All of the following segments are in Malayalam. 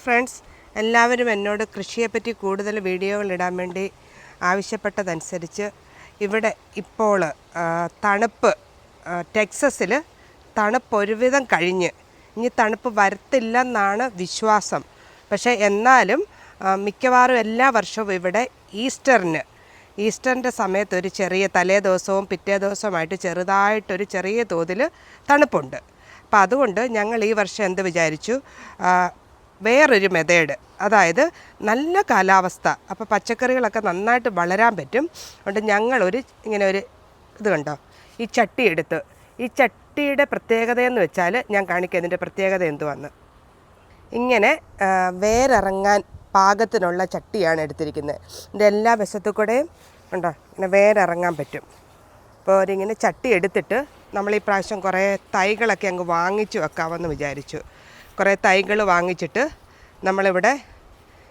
ഫ്രണ്ട്സ്, എല്ലാവരും എന്നോട് കൃഷിയെപ്പറ്റി കൂടുതൽ വീഡിയോകൾ ഇടാൻ വേണ്ടി ആവശ്യപ്പെട്ടതനുസരിച്ച് ഇവിടെ ഇപ്പോൾ തണുപ്പ് ടെക്സസിൽ തണുപ്പ് ഒരുവിധം കഴിഞ്ഞ് ഇനി തണുപ്പ് വരത്തില്ലെന്നാണ് വിശ്വാസം. പക്ഷേ എന്നാലും മിക്കവാറും എല്ലാ വർഷവും ഇവിടെ ഈസ്റ്ററിൻ്റെ സമയത്ത് ഒരു ചെറിയ തലേ ദിവസവും പിറ്റേ ദിവസവുമായിട്ട് ചെറുതായിട്ടൊരു ചെറിയ തോതിൽ തണുപ്പുണ്ട്. അപ്പോൾ അതുകൊണ്ട് ഞങ്ങൾ ഈ വർഷം എന്ത് വിചാരിച്ചു, വേറൊരു മെത്തേഡ്, അതായത് നല്ല കാലാവസ്ഥ, അപ്പോൾ പച്ചക്കറികളൊക്കെ നന്നായിട്ട് വളരാൻ പറ്റും. അതുകൊണ്ട് ഞങ്ങളൊരു ഇങ്ങനെ ഒരു ഇത് കണ്ടോ, ഈ ചട്ടി എടുത്ത്, ഈ ചട്ടിയുടെ പ്രത്യേകതയെന്ന് വെച്ചാൽ ഞാൻ കാണിക്കാം ഇതിൻ്റെ പ്രത്യേകത എന്തുവന്ന്. ഇങ്ങനെ വേരിറങ്ങാൻ പാകത്തിനുള്ള ചട്ടിയാണ് എടുത്തിരിക്കുന്നത്. ഇതിൻ്റെ എല്ലാ വശത്തു കൂടെയും ഉണ്ടോ ഇങ്ങനെ വേരിറങ്ങാൻ പറ്റും. അപ്പോൾ ഒരിങ്ങനെ ചട്ടി എടുത്തിട്ട് നമ്മൾ ഈ പ്രാവശ്യം കുറേ തൈകളൊക്കെ അങ്ങ് വാങ്ങിച്ച് വെക്കാമെന്ന് വിചാരിച്ചു. കുറേ തൈകൾ വാങ്ങിച്ചിട്ട് നമ്മളിവിടെ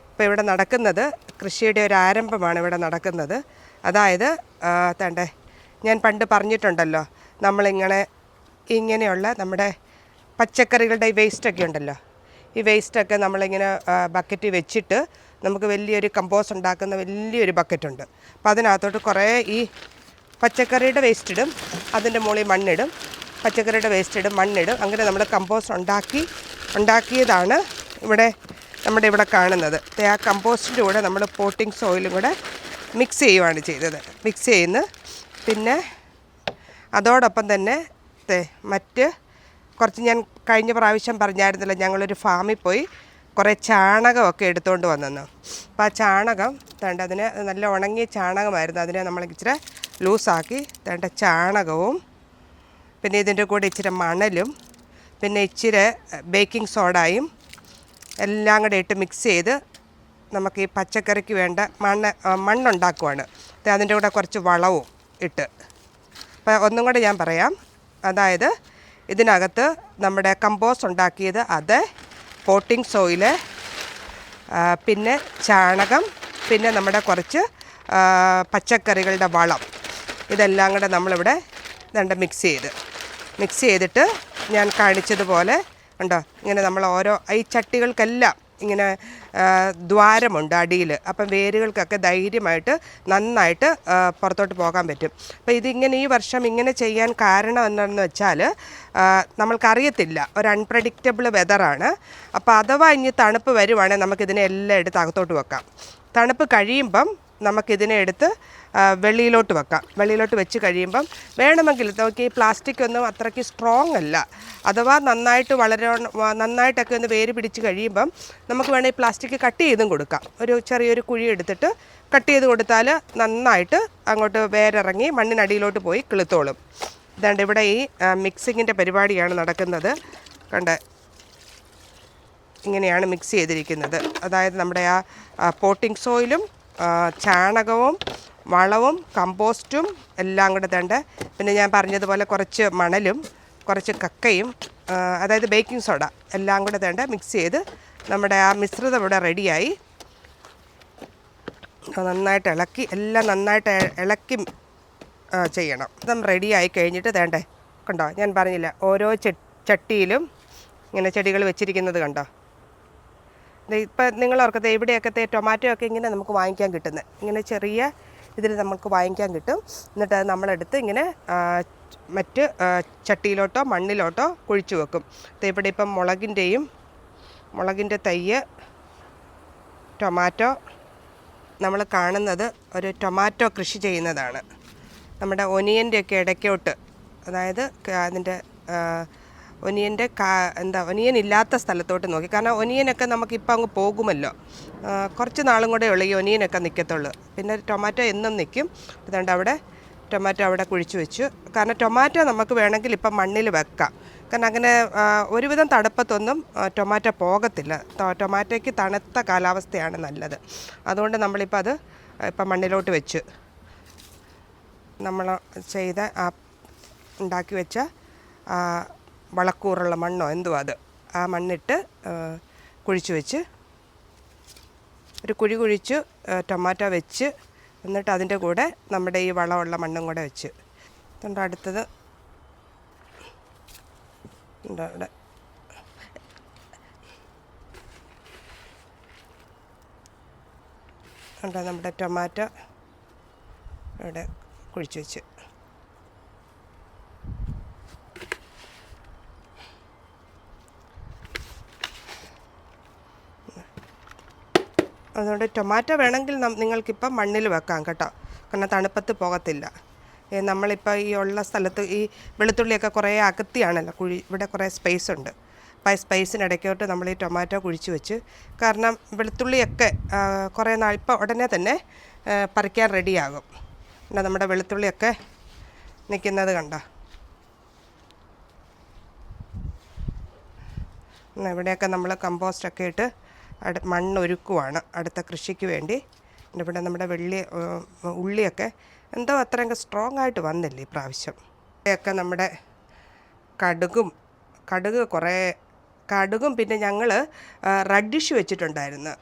ഇപ്പോൾ ഇവിടെ നടക്കുന്നത് കൃഷിയുടെ ഒരു ആരംഭമാണ് ഇവിടെ നടക്കുന്നത്. അതായത് തണ്ടേ ഞാൻ പണ്ട് പറഞ്ഞിട്ടുണ്ടല്ലോ, ഇങ്ങനെയുള്ള നമ്മുടെ പച്ചക്കറികളുടെ ഈ വേസ്റ്റൊക്കെ ഉണ്ടല്ലോ, ഈ വേസ്റ്റൊക്കെ നമ്മളിങ്ങനെ ബക്കറ്റ് വെച്ചിട്ട് നമുക്ക് വലിയൊരു കമ്പോസ്റ്റ് ഉണ്ടാക്കുന്ന വലിയൊരു ബക്കറ്റുണ്ട്. അപ്പോൾ അതിനകത്തോട്ട് കുറേ ഈ പച്ചക്കറിയുടെ വേസ്റ്റ് ഇടും, അതിൻ്റെ മുകളിൽ മണ്ണിടും, പച്ചക്കറിയുടെ വേസ്റ്റ് ഇടും, മണ്ണിടും. അങ്ങനെ നമ്മൾ കമ്പോസ്റ്റ് ഉണ്ടാക്കിയതാണ് ഇവിടെ കാണുന്നത്. ആ കമ്പോസ്റ്റിൻ്റെ കൂടെ നമ്മൾ പോട്ടിംഗ് സോയിലും കൂടെ മിക്സ് ചെയ്യുകയാണ് ചെയ്തത്. മിക്സ് ചെയ്യുന്നു. പിന്നെ അതോടൊപ്പം തന്നെ മറ്റ് കുറച്ച് ഞാൻ കഴിഞ്ഞ പ്രാവശ്യം പറഞ്ഞായിരുന്നല്ലോ, ഞങ്ങളൊരു ഫാമിൽ പോയി കുറേ ചാണകമൊക്കെ എടുത്തുകൊണ്ട് വന്നെന്ന്. അപ്പോൾ ആ ചാണകം അതിന് നല്ല ഉണങ്ങിയ ചാണകമായിരുന്നു. അതിനെ നമ്മൾ ഇച്ചിരി ലൂസാക്കി ചാണകവും, പിന്നെ ഇതിൻ്റെ കൂടെ ഇച്ചിരി മണലും, പിന്നെ ഇച്ചിരി ബേക്കിംഗ് സോഡയും എല്ലാം കൂടെ ഇട്ട് മിക്സ് ചെയ്ത് നമുക്ക് ഈ പച്ചക്കറിക്ക് വേണ്ട മണ്ണുണ്ടാക്കുവാണ്. അതിൻ്റെ കൂടെ കുറച്ച് വളവും ഇട്ട്. അപ്പോൾ ഒന്നും കൂടെ ഞാൻ പറയാം. അതായത് ഇതിനകത്ത് നമ്മുടെ കമ്പോസ്റ്റ് ഉണ്ടാക്കിയത്, അത് പോട്ടിംഗ് സോയില്, പിന്നെ ചാണകം, പിന്നെ നമ്മുടെ കുറച്ച് പച്ചക്കറികളുടെ വളം, ഇതെല്ലാം കൂടെ നമ്മളിവിടെ മിക്സ് ചെയ്തിട്ട് ഞാൻ കാണിച്ചതുപോലെ ഉണ്ടോ, ഇങ്ങനെ നമ്മൾ ഈ ചട്ടികൾക്കെല്ലാം ഇങ്ങനെ ദ്വാരമുണ്ട് അടിയിൽ. അപ്പം വേരുകൾക്കൊക്കെ ധൈര്യമായിട്ട് നന്നായിട്ട് പുറത്തോട്ട് പോകാൻ പറ്റും. അപ്പോൾ ഇതിങ്ങനെ ഈ വർഷം ഇങ്ങനെ ചെയ്യാൻ കാരണം എന്താണെന്ന് വെച്ചാൽ, നമ്മൾക്കറിയത്തില്ല, ഒരു അൺപ്രഡിക്റ്റബിൾ വെതറാണ്. അപ്പോൾ അഥവാ ഇനി തണുപ്പ് വരുവാണെങ്കിൽ നമുക്കിതിനെ എല്ലാം എടുത്ത് അകത്തോട്ട് വെക്കാം. തണുപ്പ് കഴിയുമ്പം നമുക്കിതിനെ എടുത്ത് വെളിയിലോട്ട് വെക്കാം. വെളിയിലോട്ട് വെച്ച് കഴിയുമ്പം വേണമെങ്കിൽ നമുക്ക് ഈ പ്ലാസ്റ്റിക് ഒന്നും അത്രയ്ക്ക് സ്ട്രോങ് അല്ല. അഥവാ നന്നായിട്ടൊക്കെ ഒന്ന് വേര് പിടിച്ച് കഴിയുമ്പം നമുക്ക് വേണമെങ്കിൽ പ്ലാസ്റ്റിക് കട്ട് ചെയ്തും കൊടുക്കാം. ചെറിയൊരു കുഴി എടുത്തിട്ട് കട്ട് ചെയ്ത് കൊടുത്താൽ നന്നായിട്ട് അങ്ങോട്ട് വേരിറങ്ങി മണ്ണിനടിയിലോട്ട് പോയി കിളുത്തോളും. ഇതാണ്ട് ഇവിടെ ഈ മിക്സിങ്ങിൻ്റെ പരിപാടിയാണ് നടക്കുന്നത്. ഇങ്ങനെയാണ് മിക്സ് ചെയ്തിരിക്കുന്നത്. അതായത് നമ്മുടെ ആ പോട്ടിംഗ് സോയിലും ചാണകവും വളവും കമ്പോസ്റ്റും എല്ലാം കൂടെ പിന്നെ ഞാൻ പറഞ്ഞതുപോലെ കുറച്ച് മണലും കുറച്ച് കക്കയും, അതായത് ബേക്കിംഗ് സോഡ എല്ലാം കൂടെ മിക്സ് ചെയ്ത് നമ്മുടെ ആ മിശ്രിതം ഇവിടെ റെഡിയായി. എല്ലാം നന്നായിട്ട് ഇളക്കി ചെയ്യണം. ഇതും റെഡിയായി കഴിഞ്ഞിട്ട് കണ്ടോ, ഞാൻ പറഞ്ഞില്ല, ഓരോ ചട്ടിയിലും ഇങ്ങനെ ചെടികൾ വെച്ചിരിക്കുന്നത് കണ്ടോ. ഇപ്പം നിങ്ങളോർക്കത്തെ ഇവിടെയൊക്കെ ടൊമാറ്റോ ഒക്കെ ഇങ്ങനെ നമുക്ക് വാങ്ങിക്കാൻ കിട്ടുന്നത്, ഇങ്ങനെ ചെറിയ ഇതിൽ നമുക്ക് വാങ്ങിക്കാൻ കിട്ടും. എന്നിട്ട് അത് നമ്മളെടുത്ത് ഇങ്ങനെ മറ്റ് ചട്ടിയിലോട്ടോ മണ്ണിലോട്ടോ കുഴിച്ചു വെക്കും. ഇവിടെ ഇപ്പം മുളകിൻ്റെ തൈ, ടൊമാറ്റോ, നമ്മൾ കാണുന്നത് ഒരു ടൊമാറ്റോ കൃഷി ചെയ്യുന്നതാണ്. നമ്മുടെ ഒനിയൻ്റെയൊക്കെ ഇടയ്ക്കോട്ട്, അതായത് അതിൻ്റെ ഒനിയൻ ഇല്ലാത്ത സ്ഥലത്തോട്ട് നോക്കി. കാരണം ഒനിയനൊക്കെ നമുക്കിപ്പോൾ അങ്ങ് പോകുമല്ലോ, കുറച്ച് നാളും കൂടെ ഉള്ളൂ ഈ ഒനിയനൊക്കെ നിൽക്കത്തുള്ളൂ. പിന്നെ ടൊമാറ്റോ എന്നും നിൽക്കും. അതുകൊണ്ട് അവിടെ ടൊമാറ്റോ അവിടെ കുഴിച്ചു വെച്ചു. കാരണം ടൊമാറ്റോ നമുക്ക് വേണമെങ്കിൽ ഇപ്പം മണ്ണിൽ വെക്കാം. കാരണം അങ്ങനെ ഒരുവിധം തണുപ്പത്തൊന്നും ടൊമാറ്റോ പോകത്തില്ല. ടൊമാറ്റോയ്ക്ക് തണുത്ത കാലാവസ്ഥയാണ് നല്ലത്. അതുകൊണ്ട് നമ്മളിപ്പോൾ അത് ഇപ്പം മണ്ണിലോട്ട് വെച്ച് നമ്മൾ ഉണ്ടാക്കി വെച്ച വളക്കൂറുള്ള മണ്ണോ എന്തുവാ അത്, ആ മണ്ണിട്ട് കുഴിച്ചു വെച്ച് ഒരു കുഴി കുഴിച്ച് ടൊമാറ്റോ വെച്ച്, എന്നിട്ട് അതിൻ്റെ കൂടെ നമ്മുടെ ഈ വളമുള്ള മണ്ണും കൂടെ വെച്ച്. അടുത്തത് ഇവിടെ ഉണ്ട് നമ്മുടെ ടൊമാറ്റോ ഇവിടെ കുഴിച്ച് വെച്ച്. അതുകൊണ്ട് ടൊമാറ്റോ വേണമെങ്കിൽ നിങ്ങൾക്കിപ്പം മണ്ണിൽ വെക്കാം കേട്ടോ, കാരണം തണുപ്പത്ത് പോകത്തില്ല. നമ്മളിപ്പോൾ ഈ ഉള്ള സ്ഥലത്ത് ഈ വെളുത്തുള്ളിയൊക്കെ കുറേ അകത്തിയാണല്ലോ ഇവിടെ കുറേ സ്പേസ് ഉണ്ട്. അപ്പോൾ ആ സ്പേസിനിടയ്ക്കോട്ട് നമ്മൾ ഈ ടൊമാറ്റോ കുഴിച്ച് വെച്ച്, കാരണം വെളുത്തുള്ളിയൊക്കെ കുറേ നാൾ ഇപ്പോൾ ഉടനെ തന്നെ പറിക്കാൻ റെഡിയാകും. പിന്നെ നമ്മുടെ വെളുത്തുള്ളിയൊക്കെ നിൽക്കുന്നത് കണ്ടോ. ഇവിടെയൊക്കെ നമ്മൾ കമ്പോസ്റ്റൊക്കെ ഇട്ട് മണ്ണൊരുക്കുവാണ് അടുത്ത കൃഷിക്ക് വേണ്ടി. ഇവിടെ നമ്മുടെ ഉള്ളിയൊക്കെ എന്തോ അത്രയൊക്കെ സ്ട്രോങ് ആയിട്ട് വന്നില്ല ഈ പ്രാവശ്യം. ഇവിടെയൊക്കെ നമ്മുടെ കടുകും പിന്നെ ഞങ്ങൾ റഡിഷ് വെച്ചിട്ടുണ്ടായിരുന്നു,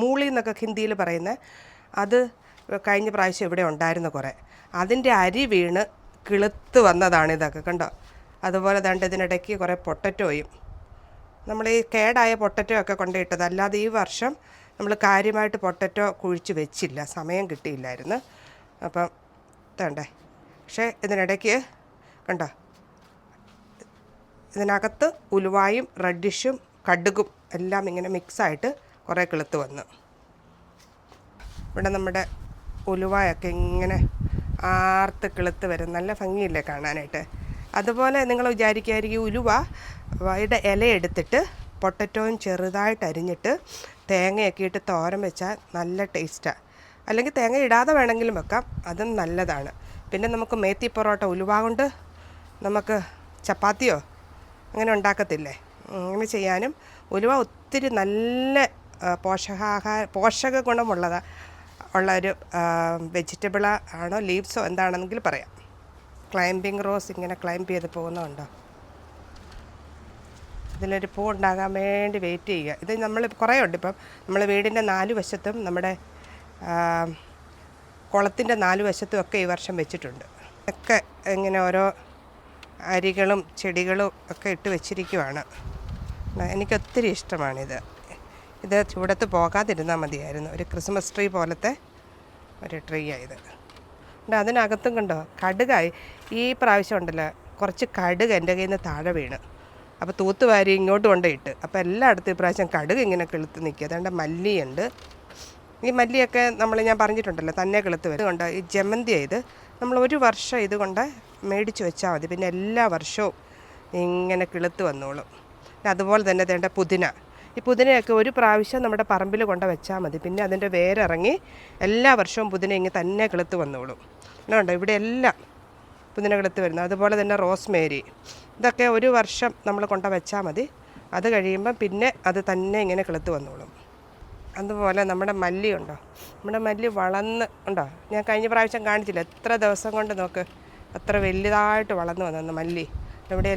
മൂളി എന്നൊക്കെ ഹിന്ദിയിൽ പറയുന്നത്. അത് കഴിഞ്ഞ പ്രാവശ്യം ഇവിടെ ഉണ്ടായിരുന്നു കുറേ. അതിൻ്റെ അരി വീണ് കിളുത്ത് വന്നതാണ് ഇതൊക്കെ കണ്ടോ. അതുപോലെ ദാണ്ട് ഇതിനിടയ്ക്ക് കുറേ പൊട്ടറ്റോയും, നമ്മൾ ഈ കേടായ പൊട്ടറ്റോ ഒക്കെ കൊണ്ടിട്ടത്. അല്ലാതെ ഈ വർഷം നമ്മൾ കാര്യമായിട്ട് പൊട്ടറ്റോ കുഴിച്ച് വെച്ചില്ല, സമയം കിട്ടിയില്ലായിരുന്നു. അപ്പം ഇതണ്ടേ. പക്ഷേ ഇതിനിടയ്ക്ക് കണ്ടോ, ഇതിനകത്ത് ഉലുവായും റഡിഷും കടുകും എല്ലാം ഇങ്ങനെ മിക്സായിട്ട് കുറേ കിളുത്ത് വന്നു. ഇവിടെ നമ്മുടെ ഉലുവായൊക്കെ ഇങ്ങനെ ആർത്ത് കിളുത്ത് വരും, നല്ല ഭംഗിയില്ലേ കാണാനായിട്ട്. അതുപോലെ നിങ്ങൾ വിചാരിക്കുമായിരിക്കും ഉലുവയുടെ ഇല എടുത്തിട്ട് പൊട്ടറ്റോയും ചെറുതായിട്ട് അരിഞ്ഞിട്ട് തേങ്ങയൊക്കെ ഇട്ട് തോരൻ വെച്ചാൽ നല്ല ടേസ്റ്റാണ്. അല്ലെങ്കിൽ തേങ്ങ ഇടാതെ വേണമെങ്കിലും വെക്കാം, അതും നല്ലതാണ്. പിന്നെ നമുക്ക് മേത്തി പൊറോട്ട ഉലുവ കൊണ്ട് നമുക്ക് ചപ്പാത്തിയോ അങ്ങനെ ഉണ്ടാക്കത്തില്ലേ, അങ്ങനെ ചെയ്യാനും ഉലുവ ഒത്തിരി നല്ല പോഷക ഉള്ളൊരു വെജിറ്റബിൾ ആണോ, ലീവ്സോ എന്താണെന്നെങ്കിൽ പറയാം. ക്ലൈംബിങ് റോസ് ഇങ്ങനെ ക്ലൈംബ് ചെയ്ത് പോകുന്നുണ്ടോ. ഇതിലൊരു പൂ ഉണ്ടാകാൻ വേണ്ടി വെയിറ്റ് ചെയ്യുക. ഇത് നമ്മൾ കുറേ ഉണ്ട്. ഇപ്പം നമ്മൾ വീടിൻ്റെ 4 വശത്തും നമ്മുടെ കുളത്തിൻ്റെ 4 വശത്തും ഒക്കെ ഈ വർഷം വെച്ചിട്ടുണ്ട്. ഒക്കെ ഇങ്ങനെ ഓരോ അരികളും ചെടികളും ഒക്കെ ഇട്ട് വെച്ചിരിക്കുവാണ്. എനിക്കൊത്തിരി ഇഷ്ടമാണിത്. ഇത് ചൂടത്ത് പോകാതിരുന്നാൽ മതിയായിരുന്നു. ഒരു ക്രിസ്മസ് ട്രീ പോലത്തെ ഒരു ട്രീ ആയത്. അതിനകത്തും കണ്ടോ കടുകായി. ഈ പ്രാവശ്യം ഉണ്ടല്ലോ കുറച്ച് കടുക് എൻ്റെ കയ്യിൽ നിന്ന് താഴെ വീണ്, അപ്പോൾ തൂത്തുവാരി ഇങ്ങോട്ട് കൊണ്ടിട്ട്, അപ്പോൾ എല്ലായിടത്തും ഇപ്രാവശ്യം കടുക് ഇങ്ങനെ കിളുത്ത് നിൽക്കുക. അതുകൊണ്ട് മല്ലിയുണ്ട്. ഈ മല്ലിയൊക്കെ ഞാൻ പറഞ്ഞിട്ടുണ്ടല്ലോ തന്നെ കിളുത്ത് വരും. അതുകൊണ്ട് ഈ ജമന്തി ഇത് നമ്മൾ ഒരു വർഷം ഇതുകൊണ്ട് മേടിച്ച് വെച്ചാൽ മതി, പിന്നെ എല്ലാ വർഷവും ഇങ്ങനെ കിളുത്ത് വന്നോളും. അതുപോലെ തന്നെ വേണ്ട പുതിന. ഈ പുതിനയൊക്കെ ഒരു പ്രാവശ്യം നമ്മുടെ പറമ്പിൽ കൊണ്ട് വെച്ചാൽ മതി, പിന്നെ അതിൻ്റെ വേരിറങ്ങി എല്ലാ വർഷവും പുതിന ഇങ്ങനെ തന്നെ കിളുത്ത് വന്നോളും. അതുകൊണ്ട് ഇവിടെ എല്ലാം പുതിന കിളുത്ത് വരുന്നു. അതുപോലെ തന്നെ റോസ്മേരി, ഇതൊക്കെ ഒരു വർഷം നമ്മൾ കൊണ്ട് വെച്ചാൽ മതി, അത് കഴിയുമ്പം പിന്നെ അത് തന്നെ ഇങ്ങനെ കിളുത്ത് വന്നോളും. അതുപോലെ നമ്മുടെ മല്ലി ഉണ്ടോ, നമ്മുടെ മല്ലി വളർന്ന് ഉണ്ടോ, ഞാൻ കഴിഞ്ഞ പ്രാവശ്യം കാണിച്ചില്ല, എത്ര ദിവസം കൊണ്ട് നോക്ക് അത്ര വലുതായിട്ട് വളർന്നു വന്നു മല്ലി. ഇവിടെ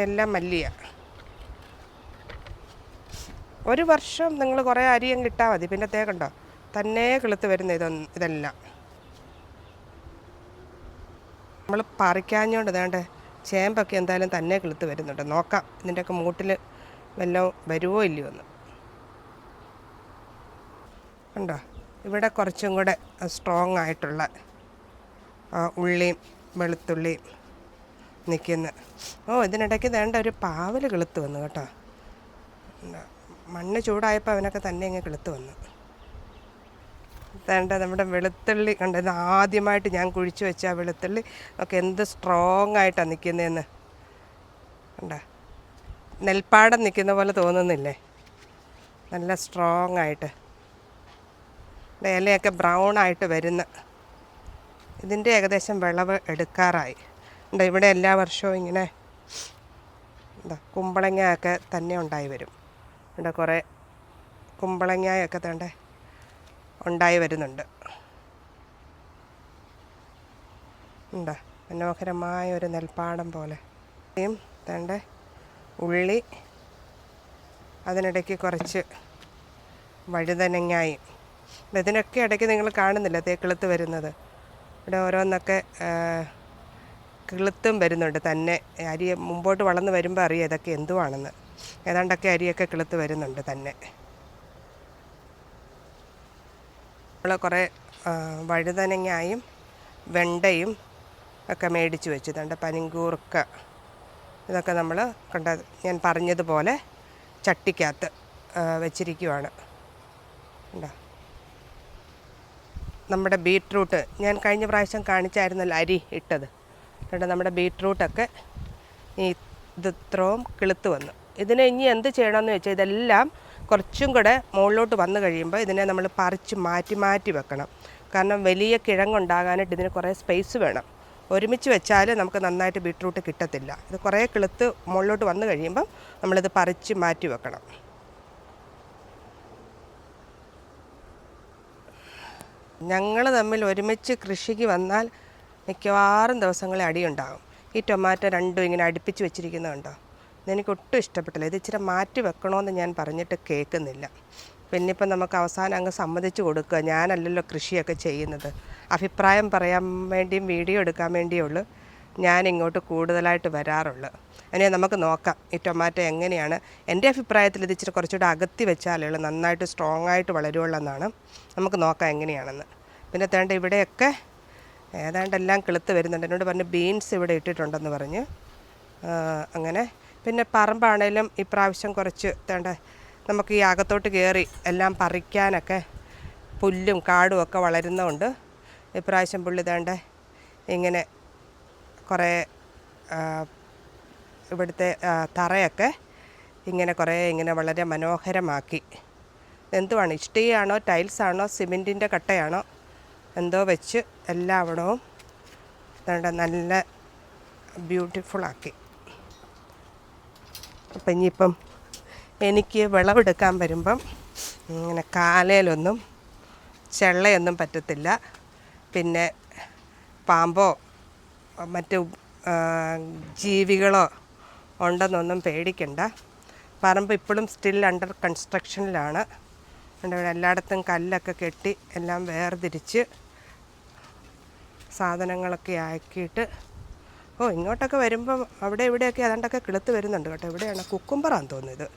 എല്ലാം മല്ലിയാണ്. ഒരു വർഷം നിങ്ങൾ കുറേ അരിയും കിട്ടാൽ മതി, പിന്നെ തേക്കണ്ടോ തന്നെ കിളുത്ത് വരുന്ന ഇതെല്ലാം. നമ്മൾ പറിക്കാഞ്ഞോണ്ട് വേണ്ട ചേമ്പൊക്കെ എന്തായാലും തന്നെ കിളുത്ത് വരുന്നുണ്ട്. നോക്കാം ഇതിൻ്റെയൊക്കെ മൂട്ടിൽ വല്ലതും വരുമോ ഇല്ലയോ എന്ന്. ഉണ്ടോ ഇവിടെ കുറച്ചും കൂടെ സ്ട്രോങ് ആയിട്ടുള്ള ഉള്ളിയും വെളുത്തുള്ളിയും നിൽക്കുന്നു. ഇതിനിടയ്ക്ക് വേണ്ട ഒരു പാവൽ കിളുത്ത് വന്നു കേട്ടോ. മണ്ണ് ചൂടായപ്പോൾ അവനൊക്കെ തന്നെ ഇങ്ങനെ കിളുത്ത് വന്നു. വേണ്ട നമ്മുടെ വെളുത്തുള്ളി കണ്ട, ഇത് ആദ്യമായിട്ട് ഞാൻ കുഴിച്ച് വെച്ച ആ വെളുത്തുള്ളി ഒക്കെ എന്ത് സ്ട്രോങ് ആയിട്ടാണ് നിൽക്കുന്നതെന്ന് കണ്ടോ. നെൽപ്പാടം നിൽക്കുന്ന പോലെ തോന്നുന്നില്ലേ, നല്ല സ്ട്രോങ് ആയിട്ട്. ഇലയൊക്കെ ബ്രൗൺ ആയിട്ട് വരുന്ന, ഇതിൻ്റെ ഏകദേശം വിളവ് എടുക്കാറായി. ഇവിടെ എല്ലാ വർഷവും ഇങ്ങനെ കുമ്പളങ്ങയൊക്കെ തന്നെ ഉണ്ടായി വരും. ഇവിടെ കുറേ കുമ്പളങ്ങയൊക്കെ തേണ്ടേ ഉണ്ടായി വരുന്നുണ്ട്. മനോഹരമായ ഒരു നെൽപ്പാടം പോലെ. തേണ്ടേ ഉള്ളി, അതിനിടയ്ക്ക് കുറച്ച് വഴുതനങ്ങായും. ഇതിനൊക്കെ ഇടയ്ക്ക് നിങ്ങൾ കാണുന്നില്ല കിളുത്ത് വരുന്നത്. ഇവിടെ ഓരോന്നൊക്കെ കിളുത്തും വരുന്നുണ്ട് തന്നെ. അരി മുമ്പോട്ട് വളർന്ന് വരുമ്പോൾ അറിയാം ഇതൊക്കെ എന്തുവാണെന്ന്. ഏതാണ്ടൊക്കെ അരിയൊക്കെ കിളുത്ത് വരുന്നുണ്ട് തന്നെ. നമ്മൾ കുറേ വഴുതനങ്ങയും വെണ്ടയും ഒക്കെ മേടിച്ച് വെച്ചിട്ടുണ്ട്. പനിങ്കൂർക്ക ഇതൊക്കെ നമ്മൾ ഞാൻ പറഞ്ഞതുപോലെ ചട്ടിക്കകത്ത് വെച്ചിരിക്കുവാണ്. ഉണ്ടോ? നമ്മുടെ ബീട്രൂട്ട് ഞാൻ കഴിഞ്ഞ പ്രാവശ്യം കാണിച്ചായിരുന്നല്ലോ അരി ഇട്ടത്. എന്നിട്ട് നമ്മുടെ ബീട്രൂട്ടൊക്കെ ഇത്രയും കിളുത്ത് വന്നു. ഇതിനെ ഇനി എന്ത് ചെയ്യണമെന്ന് വെച്ചാൽ ഇതെല്ലാം കുറച്ചും കൂടെ മുകളിലോട്ട് വന്നു കഴിയുമ്പോൾ ഇതിനെ നമ്മൾ പറിച്ച് മാറ്റി വെക്കണം. കാരണം വലിയ കിഴങ്ങുണ്ടാകാനായിട്ട് ഇതിന് കുറേ സ്പേസ് വേണം. ഒരുമിച്ച് വെച്ചാൽ നമുക്ക് നന്നായിട്ട് ബീട്രൂട്ട് കിട്ടത്തില്ല. ഇത് കുറേ കിളുത്ത് മുകളിലോട്ട് വന്നു കഴിയുമ്പം നമ്മളിത് പറിച്ച് മാറ്റി വെക്കണം. ഞങ്ങൾ തമ്മിൽ ഒരുമിച്ച് കൃഷിക്ക് വന്നാൽ മിക്കവാറും ദിവസങ്ങളിൽ അടിയുണ്ടാകും. ഈ ടൊമാറ്റോ രണ്ടും ഇങ്ങനെ അടുപ്പിച്ച് വെച്ചിരിക്കുന്നതുണ്ടോ? ഇതെനിക്ക് ഒട്ടും ഇഷ്ടപ്പെട്ടില്ല. ഇത് ഇച്ചിരി മാറ്റി വെക്കണമെന്ന് ഞാൻ പറഞ്ഞിട്ട് കേൾക്കുന്നില്ല. പിന്നെ ഇപ്പം നമുക്ക് അവസാനം അങ്ങ് സമ്മതിച്ച് കൊടുക്കുക. ഞാനല്ലല്ലോ കൃഷിയൊക്കെ ചെയ്യുന്നത്. അഭിപ്രായം പറയാൻ വേണ്ടിയും വീഡിയോ എടുക്കാൻ വേണ്ടിയുള്ളൂ ഞാൻ ഇങ്ങോട്ട് കൂടുതലായിട്ട് വരാറുള്ളൂ. അതിനെ നമുക്ക് നോക്കാം ഈ ടൊമാറ്റോ എങ്ങനെയാണ്. എൻ്റെ അഭിപ്രായത്തിൽ ഇത് ഇച്ചിരി കുറച്ചുകൂടെ അകത്തി വെച്ചാലേ ഉള്ളൂ നന്നായിട്ട് സ്ട്രോങ് ആയിട്ട് വളരുള്ളൂ എന്നാണ്. നമുക്ക് നോക്കാം എങ്ങനെയാണെന്ന്. പിന്നെ തേണ്ട ഇവിടെയൊക്കെ ഏതാണ്ടെല്ലാം കിളുത്ത് വരുന്നുണ്ട്. എന്നോട് പറഞ്ഞ് ബീൻസ് ഇവിടെ ഇട്ടിട്ടുണ്ടെന്ന് പറഞ്ഞ് അങ്ങനെ. പിന്നെ പറമ്പാണേലും ഇപ്രാവശ്യം കുറച്ച് തേണ്ട നമുക്ക് ഈ അകത്തോട്ട് കയറി എല്ലാം പറിക്കാനൊക്കെ പുല്ലും കാടും ഒക്കെ വളരുന്നതുകൊണ്ട് ഇപ്രാവശ്യം പുള്ളി തേണ്ട ഇങ്ങനെ കുറേ ഇവിടുത്തെ തറയൊക്കെ ഇങ്ങനെ കുറേ ഇങ്ങനെ വളരെ മനോഹരമാക്കി. എന്തുവാണ്, ഇഷ്ടികയാണോ ടൈൽസാണോ സിമെൻറ്റിൻ്റെ കട്ടയാണോ എന്തോ വെച്ച് എല്ലാവിടവും നല്ല ബ്യൂട്ടിഫുള്ളാക്കി. അപ്പം ഇനിയിപ്പം എനിക്ക് വിളവെടുക്കാൻ വരുമ്പം ഇങ്ങനെ കാലയിലൊന്നും ചെള്ളയൊന്നും പറ്റത്തില്ല. പിന്നെ പാമ്പോ മറ്റു ജീവികളോ ഉണ്ടെന്നൊന്നും പേടിക്കണ്ട. പറമ്പ് ഇപ്പോഴും സ്റ്റിൽ അണ്ടർ കൺസ്ട്രക്ഷനിലാണ്. എല്ലായിടത്തും കല്ലൊക്കെ കെട്ടി എല്ലാം വേർതിരിച്ച് സാധനങ്ങളൊക്കെ ആക്കിയിട്ട് ഇങ്ങോട്ടൊക്കെ വരുമ്പം അവിടെ ഇവിടെയൊക്കെ ഏതാണ്ടൊക്കെ കിളുത്ത് വരുന്നുണ്ട് കേട്ടോ. ഇവിടെയാണ് കുക്കുംബറാന്ന് തോന്നുന്നത്.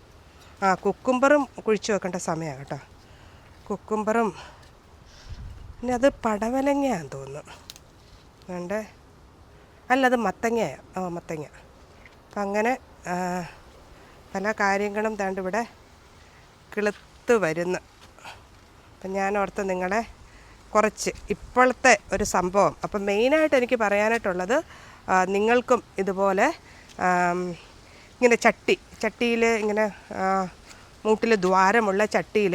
കുക്കുംബറും കുഴിച്ച് വെക്കേണ്ട സമയമാണ് കേട്ടോ. കുക്കുംബറും പിന്നെ അത് പടവലങ്ങയാന്ന് തോന്നുന്നു. അതുകൊണ്ട് അല്ല, അത് മത്തങ്ങയാണ്. മത്തങ്ങ. അപ്പം അങ്ങനെ പല കാര്യങ്ങളും ഇവിടെ കിളുത്ത് വരുന്നു. അപ്പം ഞാൻ ഓർത്ത് നിങ്ങളെ കുറച്ച് ഇപ്പോഴത്തെ ഒരു സംഭവം. അപ്പം മെയിനായിട്ട് എനിക്ക് പറയാനായിട്ടുള്ളത് നിങ്ങൾക്കും ഇതുപോലെ ഇങ്ങനെ ചട്ടിയിൽ ഇങ്ങനെ മൂട്ടിൽ ദ്വാരമുള്ള ചട്ടിയിൽ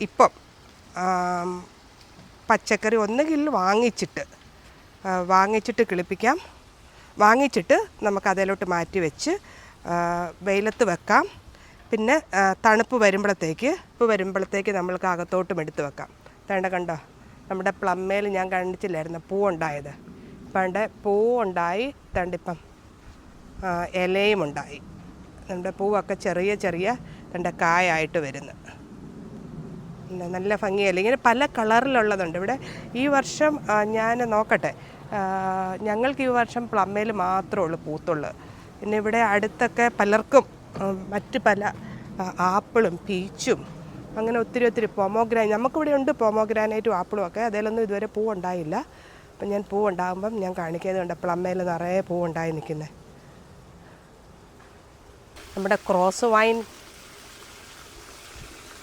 ഇപ്പം പച്ചക്കറി ഒന്നുകിൽ വാങ്ങിച്ചിട്ട് കിളിപ്പിക്കാം. വാങ്ങിച്ചിട്ട് നമുക്ക് അതിലോട്ട് മാറ്റി വെച്ച് വെയിലത്ത് വെക്കാം. പിന്നെ തണുപ്പ് വരുമ്പോഴത്തേക്ക് നമ്മൾക്ക് അകത്തോട്ടും എടുത്ത് വെക്കാം. കണ്ടോ നമ്മുടെ പ്ലമ്മേൽ ഞാൻ കാണിച്ചില്ലായിരുന്നു പൂവുണ്ടായത്. പണ്ട് പൂവുണ്ടായി തണ്ടിപ്പം ഇലയും ഉണ്ടായി. നമ്മുടെ പൂവൊക്കെ ചെറിയ കായായിട്ട് വരുന്നു. നല്ല ഭംഗിയല്ലേ. ഇങ്ങനെ പല കളറിലുള്ളതുണ്ട് ഇവിടെ. ഈ വർഷം ഞാൻ നോക്കട്ടെ, ഞങ്ങൾക്ക് ഈ വർഷം പ്ലമ്മേൽ മാത്രമേ ഉള്ളൂ പൂത്തുള്ളൂ. പിന്നെ ഇവിടെ അടുത്തൊക്കെ പലർക്കും മറ്റ് പല ആപ്പിളും പീച്ചും അങ്ങനെ ഒത്തിരി പൊമോഗ്രാനൈറ്റ് നമുക്കിവിടെ ഉണ്ട്. പൊമോഗ്രാനൈറ്റും ആപ്പിളും ഒക്കെ. അതിലൊന്നും ഇതുവരെ പൂവുണ്ടായില്ല. അപ്പം ഞാൻ പൂവുണ്ടാകുമ്പം ഞാൻ കാണിക്കുന്നതുണ്ട്. പ്ലമ്മേൽ നിറയെ പൂവുണ്ടായി നിൽക്കുന്നത്. നമ്മുടെ ക്രോസ് വൈൻ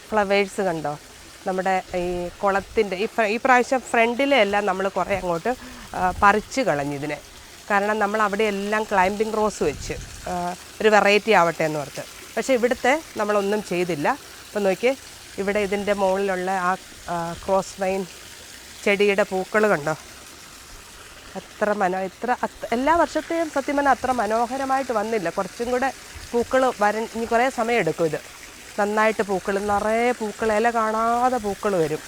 ഫ്ലവേഴ്സ് കണ്ടോ? നമ്മുടെ ഈ കുളത്തിൻ്റെ ഈ പ്രാവശ്യം ഫ്രണ്ടിലെ എല്ലാം നമ്മൾ കുറേ അങ്ങോട്ട് പറിച്ച് കളഞ്ഞിതിനെ. കാരണം നമ്മൾ അവിടെ എല്ലാം ക്ലൈമ്പിംഗ് റോസ് വെച്ച് ഒരു വെറൈറ്റി ആവട്ടെ എന്ന് ഓർത്ത്. പക്ഷേ ഇവിടുത്തെ നമ്മളൊന്നും ചെയ്തില്ല. അപ്പം നോക്കിയേ, ഇവിടെ ഇതിൻ്റെ മുകളിലുള്ള ആ ക്രോസ് വൈൻ ചെടിയുടെ പൂക്കൾ കണ്ടോ? എല്ലാ വർഷത്തെയും സത്യം പറഞ്ഞാൽ അത്ര മനോഹരമായിട്ട് വന്നില്ല. കുറച്ചും കൂടെ പൂക്കൾ ഇനി കുറേ സമയം എടുക്കും. ഇത് നന്നായിട്ട് നിറയെ പൂക്കൾ, ഇല കാണാതെ പൂക്കൾ വരും.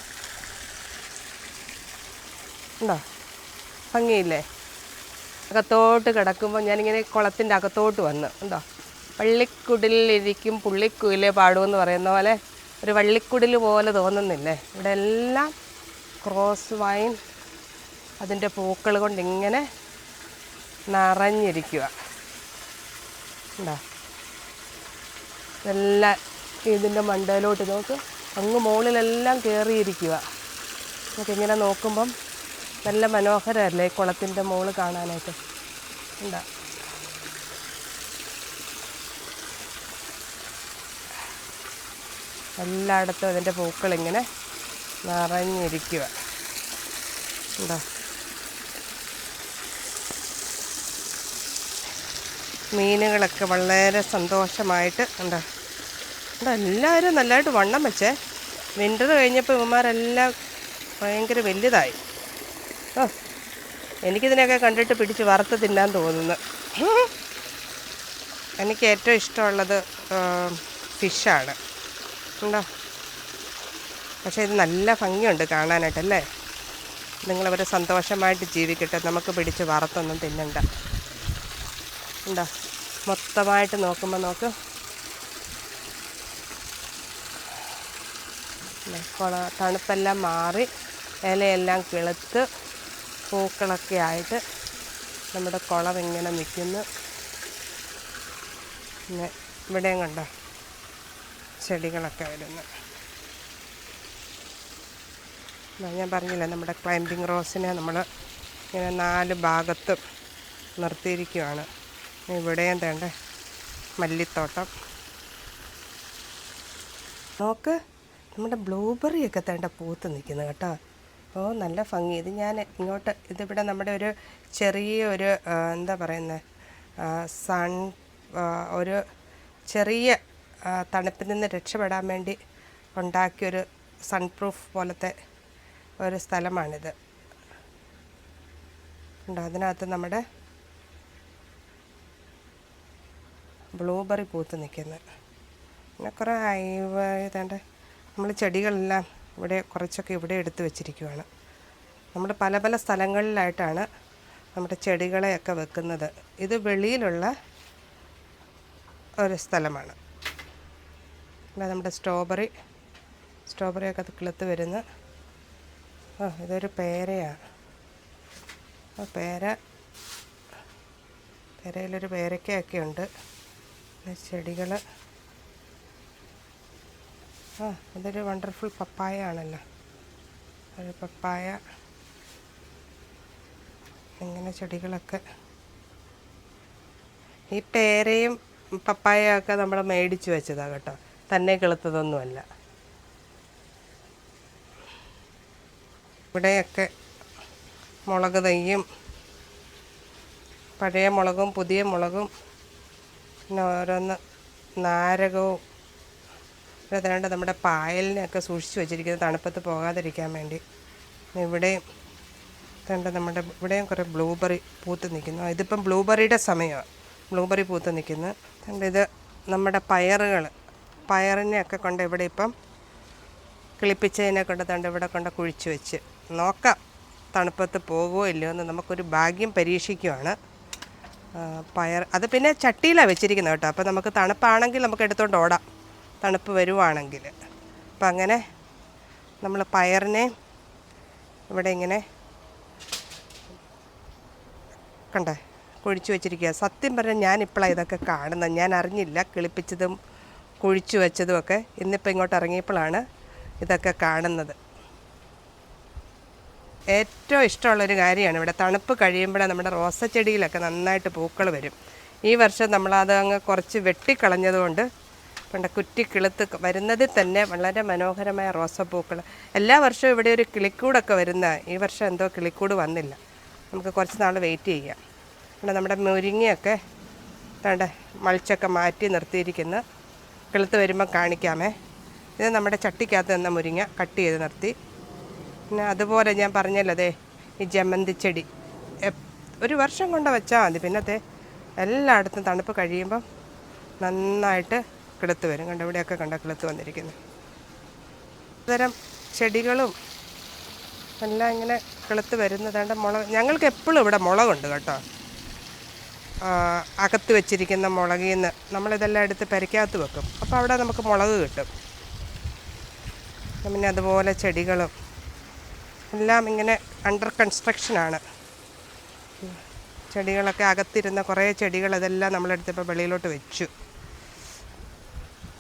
ഉണ്ടോ? ഭംഗിയില്ലേ? അകത്തോട്ട് കിടക്കുമ്പോൾ ഞാനിങ്ങനെ കുളത്തിൻ്റെ അകത്തോട്ട് വന്ന് ഉണ്ടോ, വള്ളിക്കുടിലിരിക്കും പുള്ളിക്കുയിലേ പാടുമെന്ന് പറയുന്ന പോലെ ഒരു വള്ളിക്കുടിൽ പോലെ തോന്നുന്നില്ലേ? ഇവിടെ എല്ലാം ക്രോസ് വൈൻ അതിൻ്റെ പൂക്കൾ കൊണ്ട് ഇങ്ങനെ നിറഞ്ഞിരിക്കുക. ഉണ്ടോ? ഇതെല്ലാം ഇതിൻ്റെ മണ്ടയിലോട്ട് നോക്ക്, അങ്ങ് മുകളിലെല്ലാം കയറിയിരിക്കുക. നമുക്കിങ്ങനെ നോക്കുമ്പം നല്ല മനോഹരമല്ലേ കുളത്തിൻ്റെ മുകളിൽ കാണാനായിട്ട്. എന്താ എല്ലായിടത്തും അതിൻ്റെ പൂക്കളിങ്ങനെ നിറഞ്ഞിരിക്കുക. എന്താ മീനുകളൊക്കെ വളരെ സന്തോഷമായിട്ട് എന്താ എല്ലാവരും നല്ലതായിട്ട് വണ്ണം വെച്ചേ. വിൻ്റർ കഴിഞ്ഞപ്പോൾ ഇവന്മാരെല്ലാം ഭയങ്കര വലുതായി. എനിക്കിതിനെയൊക്കെ കണ്ടിട്ട് പിടിച്ച് വറുത്ത് തിന്നാൻ തോന്നുന്നു. എനിക്ക് ഏറ്റവും ഇഷ്ടമുള്ളത് ഫിഷാണ്. ഉണ്ടോ? പക്ഷേ ഇത് നല്ല ഭംഗിയുണ്ട് കാണാനായിട്ടല്ലേ. നിങ്ങളവർ സന്തോഷമായിട്ട് ജീവിക്കട്ടെ, നമുക്ക് പിടിച്ച് വറുത്തൊന്നും തിന്നണ്ട. ഉണ്ടോ? മൊത്തമായിട്ട് നോക്കുമ്പോൾ നോക്ക്, തണുപ്പെല്ലാം മാറി ഇലയെല്ലാം കിളുത്ത് പൂക്കളൊക്കെ ആയിട്ട് നമ്മുടെ കുളം ഇങ്ങനെ നിൽക്കുന്നു. പിന്നെ ഇവിടെയും കണ്ടോ ചെടികളൊക്കെ വരുന്നു. ഞാൻ പറഞ്ഞില്ല, നമ്മുടെ ക്ലൈംബിംഗ് റോസിനെ നമ്മൾ ഇങ്ങനെ 4 ഭാഗത്തും നിർത്തിയിരിക്കുകയാണ്. ഇവിടെയും തേണ്ട മല്ലിത്തോട്ടം നോക്ക്. നമ്മുടെ ബ്ലൂബെറിയൊക്കെ തേണ്ട പൂത്ത് നിൽക്കുന്നു കേട്ടോ. നല്ല ഭംഗി. ഇത് ഞാൻ ഇങ്ങോട്ട് ഇതിവിടെ നമ്മുടെ ഒരു ചെറിയൊരു എന്താ പറയുന്നത് ഒരു ചെറിയ തണുപ്പിൽ നിന്ന് രക്ഷപ്പെടാൻ വേണ്ടി ഉണ്ടാക്കിയൊരു സൺ പ്രൂഫ് പോലത്തെ ഒരു സ്ഥലമാണിത്. ഉണ്ട്, അതിനകത്ത് നമ്മുടെ ബ്ലൂബെറി പൂത്ത് നിൽക്കുന്നത്. പിന്നെ കുറേ ഇതേണ്ട നമ്മൾ ചെടികളെല്ലാം ഇവിടെ കുറച്ചൊക്കെ ഇവിടെ എടുത്ത് വെച്ചിരിക്കുകയാണ്. നമ്മൾ പല പല സ്ഥലങ്ങളിലായിട്ടാണ് നമ്മുടെ ചെടികളെയൊക്കെ വെക്കുന്നത്. ഇത് വെളിയിലുള്ള ഒരു സ്ഥലമാണ്. നമ്മുടെ സ്ട്രോബെറിയൊക്കെ കിളുത്ത് വരുന്ന ഇതൊരു പേരയാണ്. പേരയിലൊരു പേരയ്ക്കയൊക്കെ ഉണ്ട്. ചെടികൾ ഇതൊരു വണ്ടർഫുൾ പപ്പായ ആണല്ലോ. ഒരു പപ്പായ. ഇങ്ങനെ ചെടികളൊക്കെ, ഈ പേരയും പപ്പായയൊക്കെ നമ്മൾ മേടിച്ച് വെച്ചതാണ് കേട്ടോ, തന്നെ കിളുത്തതൊന്നുമല്ല. ഇവിടെയൊക്കെ മുളക് തൈയും, പഴയ മുളകും പുതിയ മുളകും, പിന്നെ ഓരോന്ന് നാരകവും അതേണ്ട നമ്മുടെ പായലിനെയൊക്കെ സൂക്ഷിച്ച് വെച്ചിരിക്കുന്നത് തണുപ്പത്ത് പോകാതിരിക്കാൻ വേണ്ടി. ഇവിടെയും തേണ്ട നമ്മുടെ ഇവിടെയും കുറേ ബ്ലൂബെറി പൂത്ത് നിൽക്കുന്നു. ഇതിപ്പം ബ്ലൂബെറിയുടെ സമയമാണ്. ബ്ലൂബെറി പൂത്ത് നിൽക്കുന്നു. ഇത് നമ്മുടെ പയറിനെയൊക്കെ കൊണ്ട് ഇവിടെ ഇപ്പം കിളിപ്പിച്ചതിനെ കൊണ്ട് തണ്ട് ഇവിടെ കൊണ്ട് കുഴിച്ച് വെച്ച് നോക്കാം തണുപ്പത്ത് പോകുമോ ഇല്ലയോ എന്ന് നമുക്കൊരു ഭാഗ്യം പരീക്ഷിക്കുകയാണ്. പയർ അത് പിന്നെ ചട്ടിയിലാണ് വെച്ചിരിക്കുന്നത് കേട്ടോ. അപ്പോൾ നമുക്ക് തണുപ്പാണെങ്കിൽ നമുക്ക് എടുത്തുകൊണ്ട് ഓടാം, തണുപ്പ് വരുവാണെങ്കിൽ. അപ്പം അങ്ങനെ നമ്മൾ പയറിനെ ഇവിടെ ഇങ്ങനെ കണ്ടേ കുഴിച്ച് വെച്ചിരിക്കുക. സത്യം പറഞ്ഞാൽ ഞാനിപ്പോഴാണ് ഇതൊക്കെ കാണുന്നത്. ഞാൻ അറിഞ്ഞില്ല കിളിപ്പിച്ചതും കുഴിച്ച് വെച്ചതുമൊക്കെ. ഇന്നിപ്പോൾ ഇങ്ങോട്ട് ഇറങ്ങിയപ്പോഴാണ് ഇതൊക്കെ കാണുന്നത്. ഏറ്റവും ഇഷ്ടമുള്ളൊരു കാര്യമാണ് ഇവിടെ തണുപ്പ് കഴിയുമ്പോഴേ നമ്മുടെ റോസച്ചെടിയിലൊക്കെ നന്നായിട്ട് പൂക്കൾ വരും. ഈ വർഷം നമ്മളത് അങ്ങ് കുറച്ച് വെട്ടിക്കളഞ്ഞതുകൊണ്ട് പണ്ട് കുറ്റി കിളുത്ത് വരുന്നതിൽ തന്നെ വളരെ മനോഹരമായ റോസപ്പൂക്കൾ. എല്ലാ വർഷവും ഇവിടെ ഒരു കിളിക്കൂടൊക്കെ വരുന്ന, ഈ വർഷം എന്തോ കിളിക്കൂട് വന്നില്ല. നമുക്ക് കുറച്ച് നാൾ വെയിറ്റ് ചെയ്യാം. പിന്നെ നമ്മുടെ മുരിങ്ങയൊക്കെ വേണ്ട മൾച്ചൊക്കെ മാറ്റി നിർത്തിയിരിക്കുന്നു. കിളുത്ത് വരുമ്പോൾ കാണിക്കാമേ. ഇത് നമ്മുടെ ചട്ടിക്കകത്ത് നിന്ന മുരിങ്ങ കട്ട് ചെയ്ത് നിർത്തി. പിന്നെ അതുപോലെ ഞാൻ പറഞ്ഞല്ലോ അതെ ഈ ജമന്തിച്ചെടി ഒരു വർഷം കൊണ്ട് വെച്ചാൽ മതി. പിന്നത്തെ എല്ലായിടത്തും തണുപ്പ് കഴിയുമ്പം നന്നായിട്ട് കിളുത്ത് വരും. കണ്ട ഇവിടെയൊക്കെ കണ്ട കിളുത്ത് വന്നിരിക്കുന്നു. തരം ചെടികളും എല്ലാം ഇങ്ങനെ കിളുത്ത് വരുന്നതാണ്ട്. മുളക് ഞങ്ങൾക്ക് എപ്പോഴും ഇവിടെ മുളകുണ്ട് കേട്ടോ. അകത്ത് വെച്ചിരിക്കുന്ന മുളകിൽ നിന്ന് നമ്മളിതെല്ലാം എടുത്ത് പെരയ്ക്കകത്ത് വെക്കും. അപ്പോൾ അവിടെ നമുക്ക് മുളക് കിട്ടും. പിന്നെ അതുപോലെ ചെടികളും എല്ലാം ഇങ്ങനെ അണ്ടർ കൺസ്ട്രക്ഷനാണ്. ചെടികളൊക്കെ അകത്തിരുന്ന കുറേ ചെടികൾ ഇതെല്ലാം നമ്മളെടുത്തിപ്പോൾ വെളിയിലോട്ട് വെച്ചു.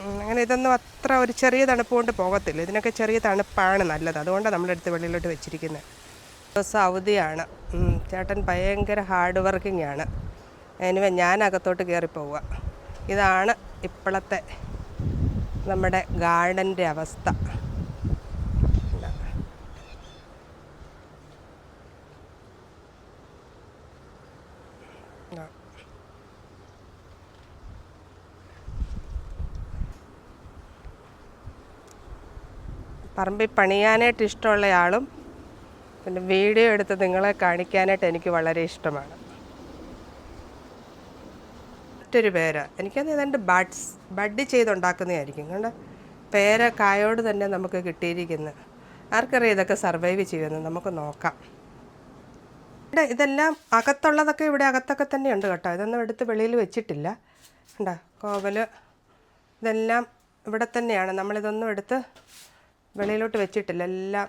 അങ്ങനെ ഇതൊന്നും അത്ര ഒരു ചെറിയ തണുപ്പ് കൊണ്ട് പോകത്തില്ല. ഇതിനൊക്കെ ചെറിയ തണുപ്പാണ് നല്ലത്. അതുകൊണ്ടാണ് നമ്മളെടുത്ത് വെളിയിലോട്ട് വെച്ചിരിക്കുന്നത്. ദിവസം അവധിയാണ്. ചേട്ടൻ ഭയങ്കര ഹാർഡ് വർക്കിംഗ് ആണ്. എനിവേ ഞാൻ അകത്തോട്ട് കയറി പോവുക. ഇതാണ് ഇപ്പോഴത്തെ നമ്മുടെ ഗാർഡൻ്റെ അവസ്ഥ. പറമ്പിൽ പണിയാനായിട്ട് ഇഷ്ടമുള്ളയാളും പിന്നെ വീഡിയോ എടുത്ത് നിങ്ങളെ കാണിക്കാനായിട്ട് എനിക്ക് വളരെ ഇഷ്ടമാണ്. മറ്റൊരു പേര എനിക്കത് ഏതാണ്ട് ബഡ് ചെയ്തുണ്ടാക്കുന്നതായിരിക്കും. കണ്ട പേര കായോട് തന്നെ നമുക്ക് കിട്ടിയിരിക്കുന്നു. ആർക്കറിയാം ഇതൊക്കെ സർവൈവ് ചെയ്യുമെന്ന്. നമുക്ക് നോക്കാം. ഇവിടെ ഇതെല്ലാം അകത്തുള്ളതൊക്കെ ഇവിടെ അകത്തൊക്കെ തന്നെയുണ്ട് കേട്ടോ. ഇതൊന്നും എടുത്ത് വെളിയിൽ വെച്ചിട്ടില്ല. കണ്ടോ കോവല് ഇതെല്ലാം ഇവിടെ തന്നെയാണ്. നമ്മളിതൊന്നും എടുത്ത് വെളിയിലോട്ട് വെച്ചിട്ടില്ല. എല്ലാം